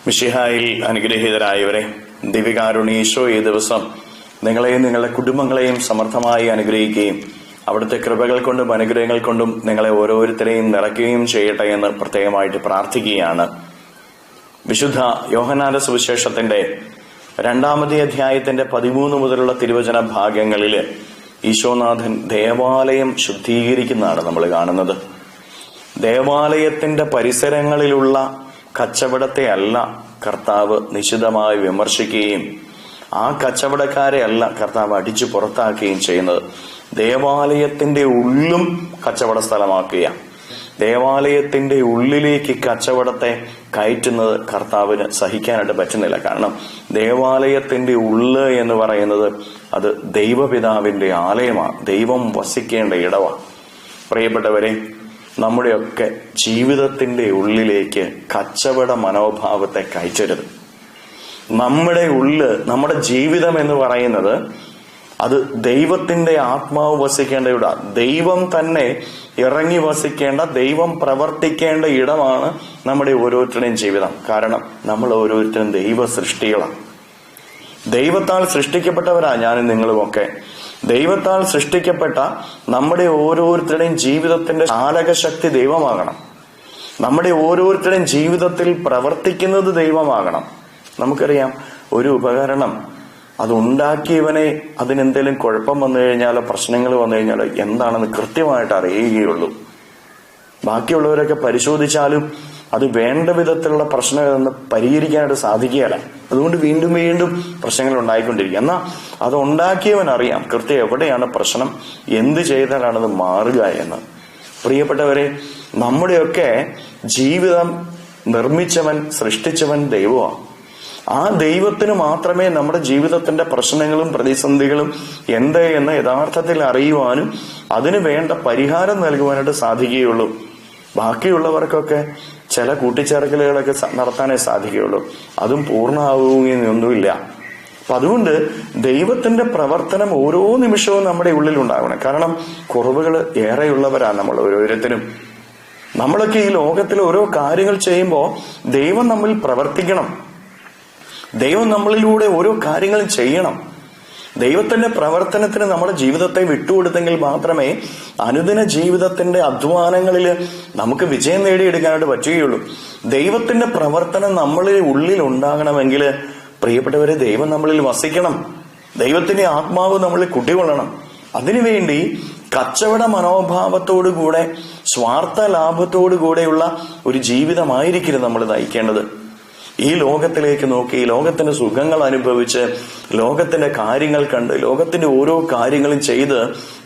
മിശിഹായിൽ അനുഗ്രഹീതരായവരെ, ദിവ്യകാരുണ്യ ഈ ദിവസം നിങ്ങളെയും നിങ്ങളുടെ കുടുംബങ്ങളെയും സമർത്ഥമായി അനുഗ്രഹിക്കുകയും അവിടുത്തെ കൃപകൾ കൊണ്ടും അനുഗ്രഹങ്ങൾ കൊണ്ടും നിങ്ങളെ ഓരോരുത്തരെയും നിറയ്ക്കുകയും ചെയ്യട്ടെ എന്ന് പ്രത്യേകമായിട്ട് പ്രാർത്ഥിക്കുകയാണ്. വിശുദ്ധ യോഹന്നാന്റെ സുവിശേഷത്തിന്റെ 2-ാമത്തെ അധ്യായത്തിന്റെ 13 മുതലുള്ള തിരുവചന ഭാഗങ്ങളിൽ ഈശോനാഥൻ ദേവാലയം ശുദ്ധീകരിക്കുന്നതാണ് നമ്മൾ കാണുന്നത്. ദേവാലയത്തിന്റെ പരിസരങ്ങളിലുള്ള കച്ചവടത്തെ അല്ല കർത്താവ് നിശിതമായി വിമർശിക്കുകയും ആ കച്ചവടക്കാരെ അല്ല കർത്താവ് അടിച്ചു പുറത്താക്കുകയും ചെയ്യുന്നത്. ദേവാലയത്തിന്റെ ഉള്ളും കച്ചവട സ്ഥലമാക്കുക, ദേവാലയത്തിന്റെ ഉള്ളിലേക്ക് കച്ചവടത്തെ കയറ്റുന്നത് കർത്താവിന് സഹിക്കാനായിട്ട് പറ്റുന്നില്ല. കാരണം ദേവാലയത്തിന്റെ ഉള്ള് എന്ന് പറയുന്നത് അത് ദൈവപിതാവിന്റെ ആലയമാണ്, ദൈവം വസിക്കേണ്ട ഇടമാണ്. പ്രിയപ്പെട്ടവരെ, നമ്മുടെയൊക്കെ ജീവിതത്തിന്റെ ഉള്ളിലേക്ക് കച്ചവട മനോഭാവത്തെ കയറ്റരുത്. നമ്മുടെ ഉള്ള്, നമ്മുടെ ജീവിതം എന്ന് പറയുന്നത് അത് ദൈവത്തിന്റെ ആത്മാവ് വസിക്കേണ്ട ഇടം, ദൈവം തന്നെ ഇറങ്ങി വസിക്കേണ്ട, ദൈവം പ്രവർത്തിക്കേണ്ട ഇടമാണ് നമ്മുടെ ഓരോരുത്തരുടെയും ജീവിതം. കാരണം നമ്മൾ ഓരോരുത്തരും ദൈവ സൃഷ്ടികളാണ്, ദൈവത്താൽ സൃഷ്ടിക്കപ്പെട്ടവരാ ഞാനും നിങ്ങളുമൊക്കെ. ദൈവത്താൽ സൃഷ്ടിക്കപ്പെട്ട നമ്മുടെ ഓരോരുത്തരുടെയും ജീവിതത്തിന്റെ ചാലകശക്തി ദൈവമാകണം. നമ്മുടെ ഓരോരുത്തരുടെയും ജീവിതത്തിൽ പ്രവർത്തിക്കുന്നത് ദൈവമാകണം. നമുക്കറിയാം, ഒരു ഉപകരണം അതുണ്ടാക്കിയവനെ അതിനെന്തെങ്കിലും കുഴപ്പം വന്നു കഴിഞ്ഞാലോ പ്രശ്നങ്ങൾ വന്നു കഴിഞ്ഞാലോ എന്താണെന്ന് കൃത്യമായിട്ട് അറിയുകയുള്ളൂ. ബാക്കിയുള്ളവരൊക്കെ പരിശോധിച്ചാലും അത് വേണ്ട വിധത്തിലുള്ള പ്രശ്നങ്ങളെന്ന് പരിഹരിക്കാനായിട്ട് സാധിക്കുകയല്ല. അതുകൊണ്ട് വീണ്ടും വീണ്ടും പ്രശ്നങ്ങൾ ഉണ്ടായിക്കൊണ്ടിരിക്കുക. എന്നാൽ അത് ഉണ്ടാക്കിയവൻ അറിയാം കൃത്യം എവിടെയാണ് പ്രശ്നം, എന്ത് ചെയ്താലാണത് മാറുക എന്ന്. പ്രിയപ്പെട്ടവരെ, നമ്മുടെയൊക്കെ ജീവിതം നിർമ്മിച്ചവൻ, സൃഷ്ടിച്ചവൻ ദൈവമാണ്. ആ ദൈവത്തിന് മാത്രമേ നമ്മുടെ ജീവിതത്തിന്റെ പ്രശ്നങ്ങളും പ്രതിസന്ധികളും എന്ത് എന്ന് യഥാർത്ഥത്തിൽ അറിയുവാനും അതിന് വേണ്ട പരിഹാരം നൽകുവാനായിട്ട് സാധിക്കുകയുള്ളൂ. ബാക്കിയുള്ളവർക്കൊക്കെ ചില കൂട്ടിച്ചേർക്കലുകളൊക്കെ നടത്താനേ സാധിക്കുകയുള്ളൂ. അതും പൂർണ്ണമാവുകയൊന്നുമില്ല. അപ്പൊ അതുകൊണ്ട് ദൈവത്തിന്റെ പ്രവർത്തനം ഓരോ നിമിഷവും നമ്മുടെ ഉള്ളിൽ ഉണ്ടാകണം. കാരണം കുറവുകൾ ഏറെയുള്ളവരാണ് നമ്മൾ ഓരോരുത്തരും. നമ്മളൊക്കെ ഈ ലോകത്തിൽ ഓരോ കാര്യങ്ങൾ ചെയ്യുമ്പോൾ ദൈവം നമ്മിൽ പ്രവർത്തിക്കണം, ദൈവം നമ്മളിലൂടെ ഓരോ കാര്യങ്ങളും ചെയ്യണം. ദൈവത്തിന്റെ പ്രവർത്തനത്തിന് നമ്മുടെ ജീവിതത്തെ വിട്ടുകൊടുത്തെങ്കിൽ മാത്രമേ അനുദിന ജീവിതത്തിന്റെ അധ്വാനങ്ങളിൽ നമുക്ക് വിജയം നേടിയെടുക്കാനായിട്ട് പറ്റുകയുള്ളൂ. ദൈവത്തിന്റെ പ്രവർത്തനം നമ്മളിൽ ഉള്ളിൽ ഉണ്ടാകണമെങ്കിൽ പ്രിയപ്പെട്ടവരെ, ദൈവം നമ്മളിൽ വസിക്കണം, ദൈവത്തിന്റെ ആത്മാവ് നമ്മളിൽ കുടികൊള്ളണം. അതിനുവേണ്ടി കച്ചവട മനോഭാവത്തോടുകൂടെ, സ്വാർത്ഥ ലാഭത്തോടുകൂടെയുള്ള ഒരു ജീവിതമായിരിക്കും നമ്മൾ നയിക്കേണ്ടത്. ഈ ലോകത്തിലേക്ക് നോക്കി, ഈ ലോകത്തിന്റെ സുഖങ്ങൾ അനുഭവിച്ച്, ലോകത്തിന്റെ കാര്യങ്ങൾ കണ്ട്, ലോകത്തിന്റെ ഓരോ കാര്യങ്ങളും ചെയ്ത്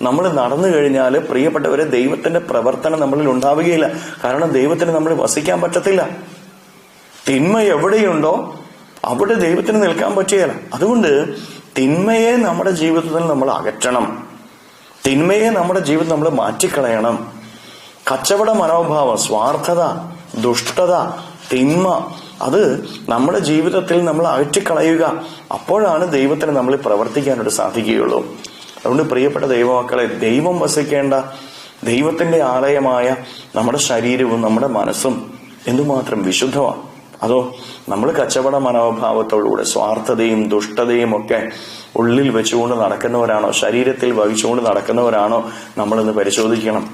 നമ്മൾ നടന്നു കഴിഞ്ഞാൽ പ്രിയപ്പെട്ടവരെ, ദൈവത്തിന്റെ പ്രവർത്തനം നമ്മളിൽ ഉണ്ടാവുകയില്ല. കാരണം ദൈവത്തിന് നമ്മൾ വസിക്കാൻ പറ്റത്തില്ല. തിന്മ എവിടെയുണ്ടോ അവിടെ ദൈവത്തിന് നിൽക്കാൻ പറ്റുകയില്ല. അതുകൊണ്ട് തിന്മയെ നമ്മുടെ ജീവിതത്തിൽ നമ്മൾ അകറ്റണം, തിന്മയെ നമ്മുടെ ജീവിതത്തിൽ നമ്മൾ മാറ്റിക്കളയണം. കച്ചവട മനോഭാവം, സ്വാർത്ഥത, ദുഷ്ടത, തിന്മ, അത് നമ്മുടെ ജീവിതത്തിൽ നമ്മൾ അകറ്റിക്കളയുക. അപ്പോഴാണ് ദൈവത്തിന് നമ്മൾ പ്രവർത്തിക്കാനായിട്ട് സാധിക്കുകയുള്ളൂ. അതുകൊണ്ട് പ്രിയപ്പെട്ട ദൈവമക്കളെ, ദൈവം വസിക്കേണ്ട ദൈവത്തിന്റെ ആലയമായ നമ്മുടെ ശരീരവും നമ്മുടെ മനസ്സും എന്തുമാത്രം വിശുദ്ധമാണ്. അതോ നമ്മൾ കച്ചവട മനോഭാവത്തോടുകൂടെ സ്വാർത്ഥതയും ദുഷ്ടതയും ഒക്കെ ഉള്ളിൽ വെച്ചുകൊണ്ട് നടക്കുന്നവരാണോ, ശരീരത്തിൽ വഹിച്ചുകൊണ്ട് നടക്കുന്നവരാണോ നമ്മളൊന്ന് പരിശോധിക്കണം.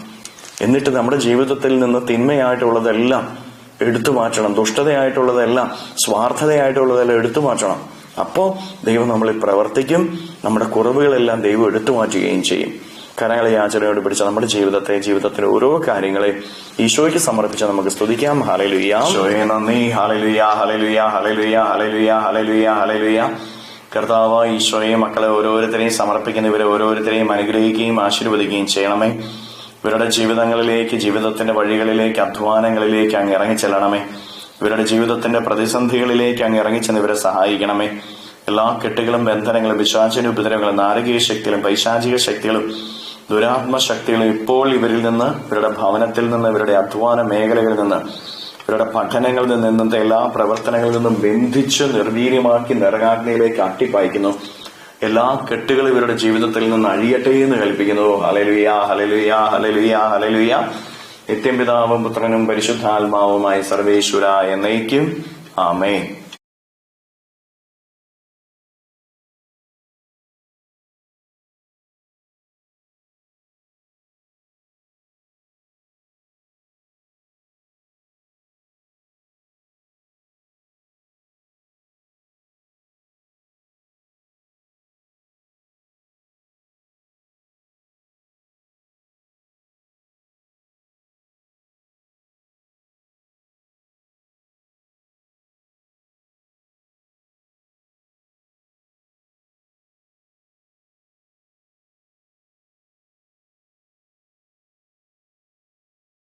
എന്നിട്ട് നമ്മുടെ ജീവിതത്തിൽ നിന്ന് തിന്മയായിട്ടുള്ളതെല്ലാം എടുത്തു മാറ്റണം, ദുഷ്ടതയായിട്ടുള്ളതെല്ലാം, സ്വാർത്ഥതയായിട്ടുള്ളതെല്ലാം എടുത്തു മാറ്റണം. അപ്പോ ദൈവം നമ്മളിൽ പ്രവർത്തിക്കും, നമ്മുടെ കുറവുകളെല്ലാം ദൈവം എടുത്തു മാറ്റുകയും ചെയ്യും. കരങ്ങളെ യാചനയോട് പിടിച്ച നമ്മുടെ ജീവിതത്തിന്റെ ഓരോ കാര്യങ്ങളെ ഈശോയ്ക്ക് സമർപ്പിച്ച് നമുക്ക് സ്തുതിക്കാം. ഹല്ലേലൂയ, ഈശോയെ നന്ദി. Hallelujah, hallelujah, hallelujah, hallelujah, hallelujah, hallelujah. കർത്താവ് ഈശോയെ, മക്കളെ ഓരോരുത്തരെയും സമർപ്പിക്കുന്ന ഇവരെ ഓരോരുത്തരെയും അനുഗ്രഹിക്കുകയും ആശീർവദിക്കുകയും ചെയ്യണമേ. ഇവരുടെ ജീവിതങ്ങളിലേക്ക്, ജീവിതത്തിന്റെ വഴികളിലേക്ക്, അധ്വാനങ്ങളിലേക്ക് അങ്ങ് ഇറങ്ങിച്ചെല്ലണമേ. ഇവരുടെ ജീവിതത്തിന്റെ പ്രതിസന്ധികളിലേക്ക് അങ്ങ് ഇറങ്ങിച്ചെന്ന് ഇവരെ സഹായിക്കണമേ. എല്ലാ കെട്ടുകളും ബന്ധനങ്ങളും പിശാചിന്റെ ഉപദ്രവങ്ങളും നാരകീയ ശക്തികളും പൈശാചിക ശക്തികളും ദുരാത്മശക്തികളും ഇപ്പോൾ ഇവരിൽ നിന്ന്, ഇവരുടെ ഭവനത്തിൽ നിന്ന്, ഇവരുടെ അധ്വാന മേഖലകളിൽ നിന്ന്, ഇവരുടെ പഠനങ്ങളിൽ നിന്ന്, ഇന്നത്തെ എല്ലാ പ്രവർത്തനങ്ങളിൽ നിന്നും ബന്ധിച്ച് നിർവീര്യമാക്കി നരകാഗ്നിയിലേക്ക് അട്ടിപ്പായിക്കുന്നു. എല്ലാ കെട്ടുകളും ഇവരുടെ ജീവിതത്തിൽ നിന്ന് അഴിയട്ടെ എന്ന് കൽപ്പിക്കുന്നു. Hallelujah, hallelujah, hallelujah, hallelujah. നിത്യം പിതാവും പുത്രനും പരിശുദ്ധാത്മാവുമായി സർവേശ്വര എന്നേക്കും ആമേൻ.